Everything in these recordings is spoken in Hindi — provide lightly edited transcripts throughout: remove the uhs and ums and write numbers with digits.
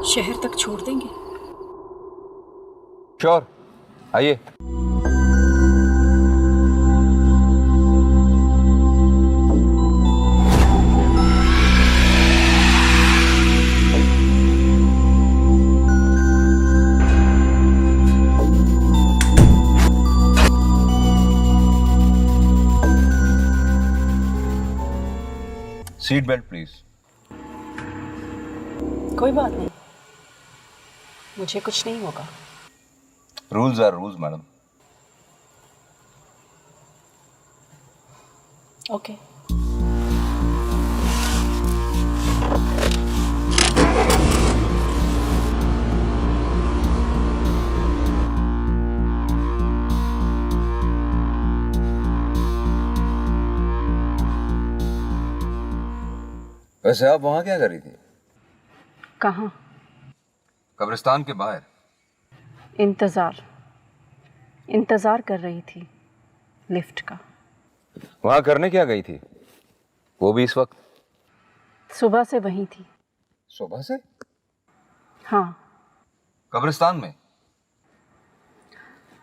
शहर तक छोड़ देंगे? श्योर, आइए। Seat belt please. कोई बात नहीं, मुझे कुछ नहीं होगा। Rules are rules madam. Okay. वैसे आप वहां क्या कर रही थी? कहाँ? कब्रिस्तान के बाहर। इंतजार कर रही थी लिफ्ट का। वहां करने क्या गई थी, वो भी इस वक्त? सुबह से वहीं थी। सुबह से? हाँ, कब्रिस्तान में?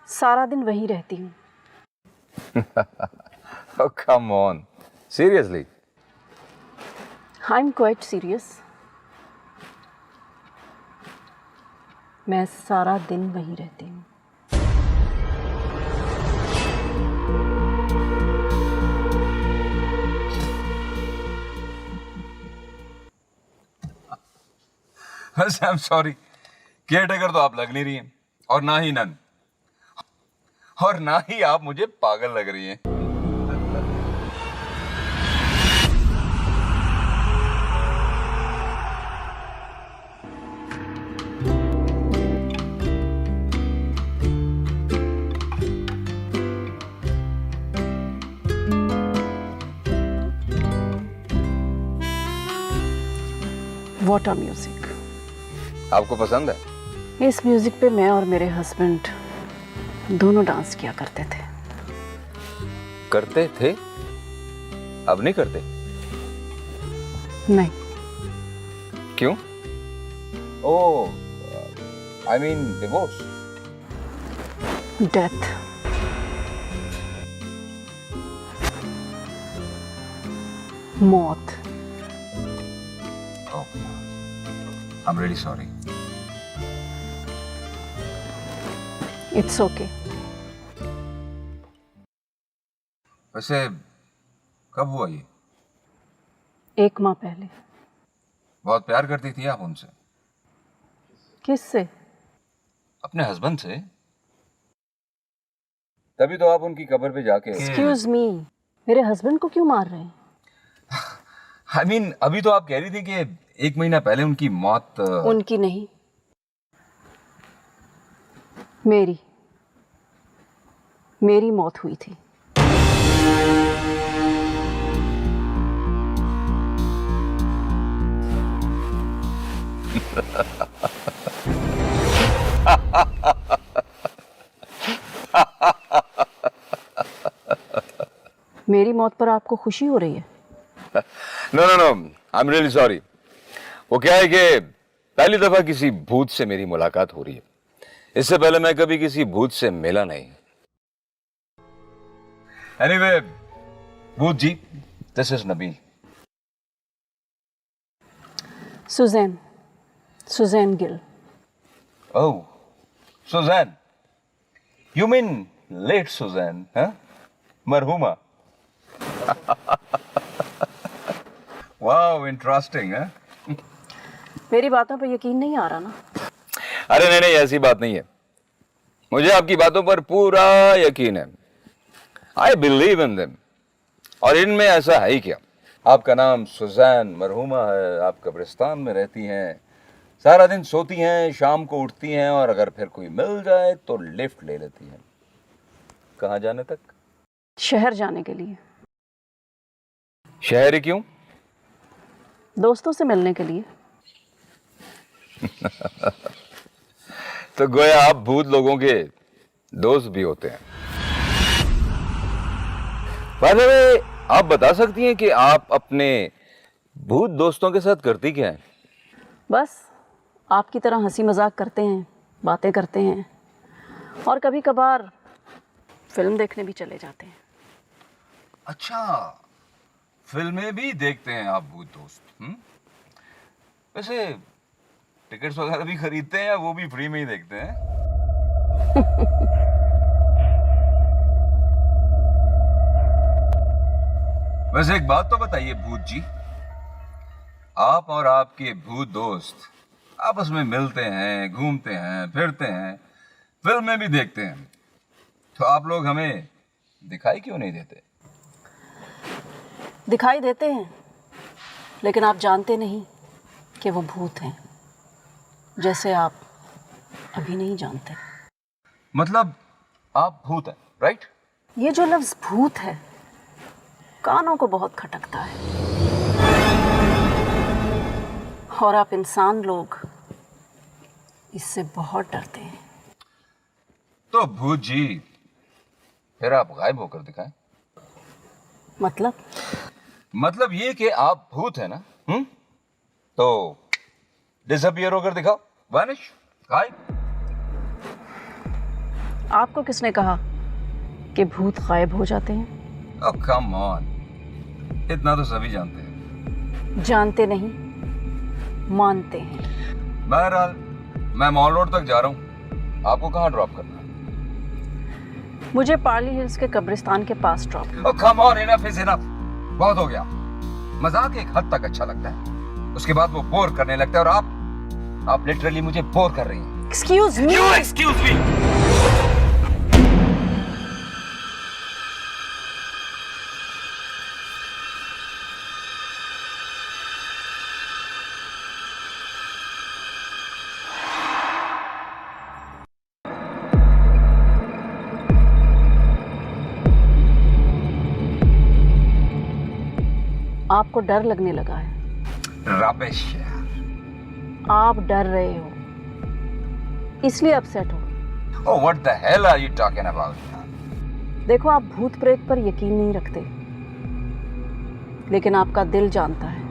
सारा दिन वहीं रहती हूँ। Oh, come on. Seriously? I'm quite serious. मैं सारा दिन वहीं रहती हूँ। वैसे I'm sorry, केयरटेकर तो आप लग नहीं रही हैं, और ना ही नन, और ना ही आप मुझे पागल लग रही हैं। What a music! आपको पसंद है? इस म्यूजिक पे मैं और मेरे हस्बैंड दोनों डांस किया करते थे। करते थे? अब नहीं करते? नहीं। क्यों? ओह, I mean divorce. डेथ। मौत। Oh, I'm really sorry. It's okay. वैसे कब हुआ ये? 1 माह पहले। बहुत प्यार करती थी आप उनसे? किससे? अपने हस्बैंड से? तभी तो आप उनकी कब्र पे जाके एक्सक्यूज मी, मेरे हस्बैंड को क्यों मार रहे हैं? I mean, अभी तो आप कह रही थी कि 1 महीना पहले उनकी मौत उनकी नहीं, मेरी मौत हुई थी। मेरी मौत पर आपको खुशी हो रही है? No no no, I am really sorry. वो क्या है कि पहली दफा किसी भूत से मेरी मुलाकात हो रही है। इससे पहले मैं कभी किसी भूत से मिला नहीं। एनीवे, भूत जी, this is Nabeel. Suzanne Gill. Oh, Suzanne. You mean late Suzanne, हाँ? मरहुमा। वाओ, इंटरेस्टिंग है। मेरी बातों पर यकीन नहीं आ रहा ना? अरे नहीं नहीं, ऐसी बात नहीं है, मुझे आपकी बातों पर पूरा यकीन है। I believe in them. और इनमें ऐसा है ही क्या? आपका नाम सुजैन मरहुमा है, आप कब्रिस्तान में रहती हैं, सारा दिन सोती हैं, शाम को उठती हैं, और अगर फिर कोई मिल जाए तो लिफ्ट ले लेती हैं। कहाँ जाने तक? शहर जाने के लिए। शहर ही क्यों? दोस्तों से मिलने के लिए। तो गोया आप भूत लोगों के दोस्त भी होते हैं। बाय द वे, आप बता सकती हैं कि आप अपने भूत दोस्तों के साथ करती क्या है? बस आपकी तरह हंसी मजाक करते हैं, बातें करते हैं और कभी कभार फिल्म देखने भी चले जाते हैं। अच्छा, फिल्में भी देखते हैं आप भूत दोस्त? वैसे टिकट्स वगैरह भी खरीदते हैं या वो भी फ्री में ही देखते हैं? वैसे एक बात तो बताइए भूत जी, आप और आपके भूत दोस्त आपस में मिलते हैं, घूमते हैं, फिरते हैं, फिल्में भी देखते हैं, तो आप लोग हमें दिखाई क्यों नहीं देते? दिखाई देते हैं, लेकिन आप जानते नहीं कि वो भूत हैं, जैसे आप अभी नहीं जानते। मतलब आप भूत हैं, राइट? ये जो लफ्ज़ भूत है कानों को बहुत खटकता है और आप इंसान लोग इससे बहुत डरते हैं। तो भूत जी फिर आप गायब होकर दिखाएं। मतलब ये कि आप भूत है ना, तो डिसअपियर होकर दिखाओ, वैनिश, गायब। आपको किसने कहा कि भूत गायब हो जाते हैं? ओह कम ऑन, इतना तो सभी जानते हैं। जानते नहीं, मानते हैं। बहरहाल मैं मॉल रोड तक जा रहा हूँ, आपको कहाँ ड्रॉप करना है? मुझे पार्ली हिल्स के कब्रिस्तान के पास drop. Oh come on, enough is enough, बहुत हो गया। मजाक एक हद तक अच्छा लगता है, उसके बाद वो बोर करने लगता है, और आप लिटरली मुझे बोर कर रही हैं। Excuse me. You excuse me। आपको डर लगने लगा है। रबिश यार। आप डर रहे हो, इसलिए अपसेट हो। Oh, what the hell are you talking about? देखो, आप भूत प्रेत पर यकीन नहीं रखते, लेकिन आपका दिल जानता है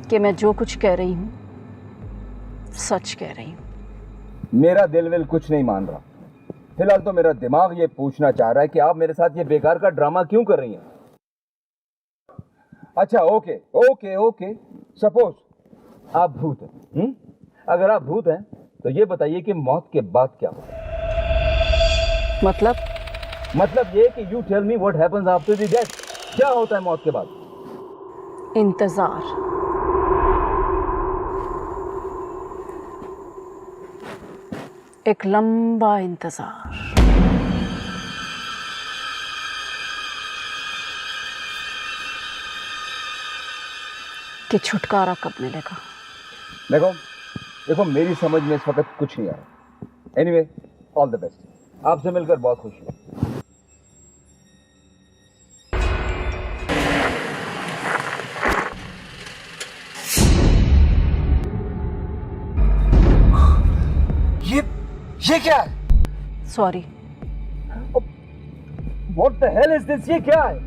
कि मैं जो कुछ कह रही हूँ सच कह रही हूँ। मेरा दिल विल कुछ नहीं मान रहा। फिलहाल तो मेरा दिमाग ये पूछना चाह रहा है कि आप मेरे साथ ये बेकार का ड्रामा क्यों कर रही हैं? अच्छा, ओके ओके ओके, सपोज आप भूत हैं। अगर आप भूत हैं तो ये बताइए कि मौत के बाद क्या होगा? मतलब ये कि you tell me what happens after the death. क्या होता है मौत के बाद? इंतजार। एक लंबा इंतजार। कि छुटकारा कब मिलेगा। देखो मेरी समझ में इस वक्त कुछ नहीं आ रहा। Anyway, all the best. आपसे मिलकर बहुत खुशी हुई। ये क्या है? Sorry. What the hell is this? ये क्या है?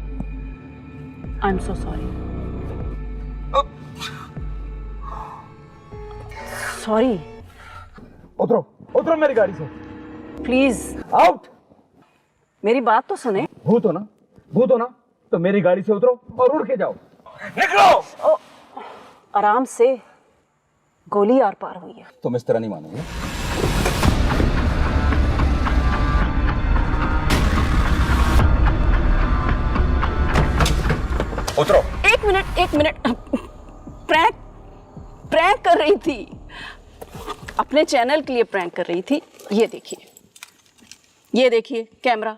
I am so sorry. Sorry. उतरो मेरी गाड़ी से। Please out. मेरी बात तो सुने। भूत हो ना तो मेरी गाड़ी से उतरो और उड़ के जाओ। निकलो। आराम से, गोली आर पार हुई है। तुम इस तरह नहीं मानोगे। उतरो। एक मिनट। प्रैंक कर रही थी, अपने चैनल के लिए प्रैंक कर रही थी। ये देखिए कैमरा,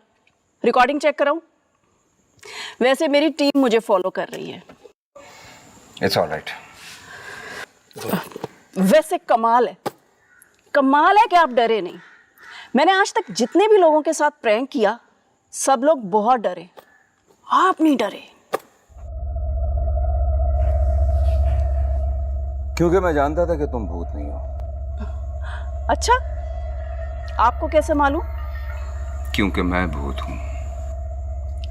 रिकॉर्डिंग चेक कराऊं? वैसे मेरी टीम मुझे फॉलो कर रही है। It's all right. वैसे कमाल है कि आप डरे नहीं। मैंने आज तक जितने भी लोगों के साथ प्रैंक किया, सब लोग बहुत डरे, आप नहीं डरे। क्योंकि मैं जानता था कि तुम भूत नहीं हो। अच्छा, आपको कैसे मालूम? क्योंकि मैं भूत हूं।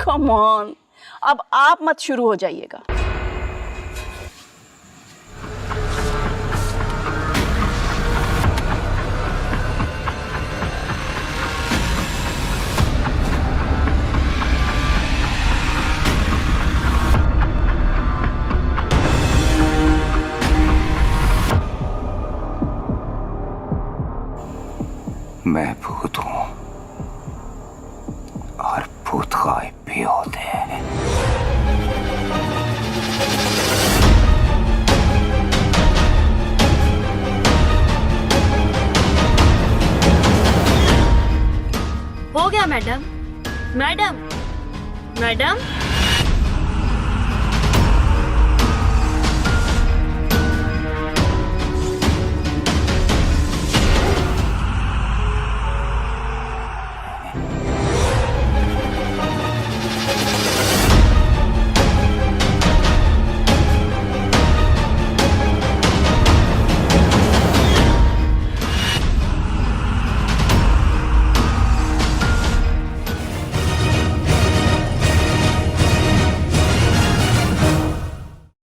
कम ऑन, अब आप मत शुरू हो जाइएगा। भूत गायब भी होते हैं। हो गया मैडम। Madam madam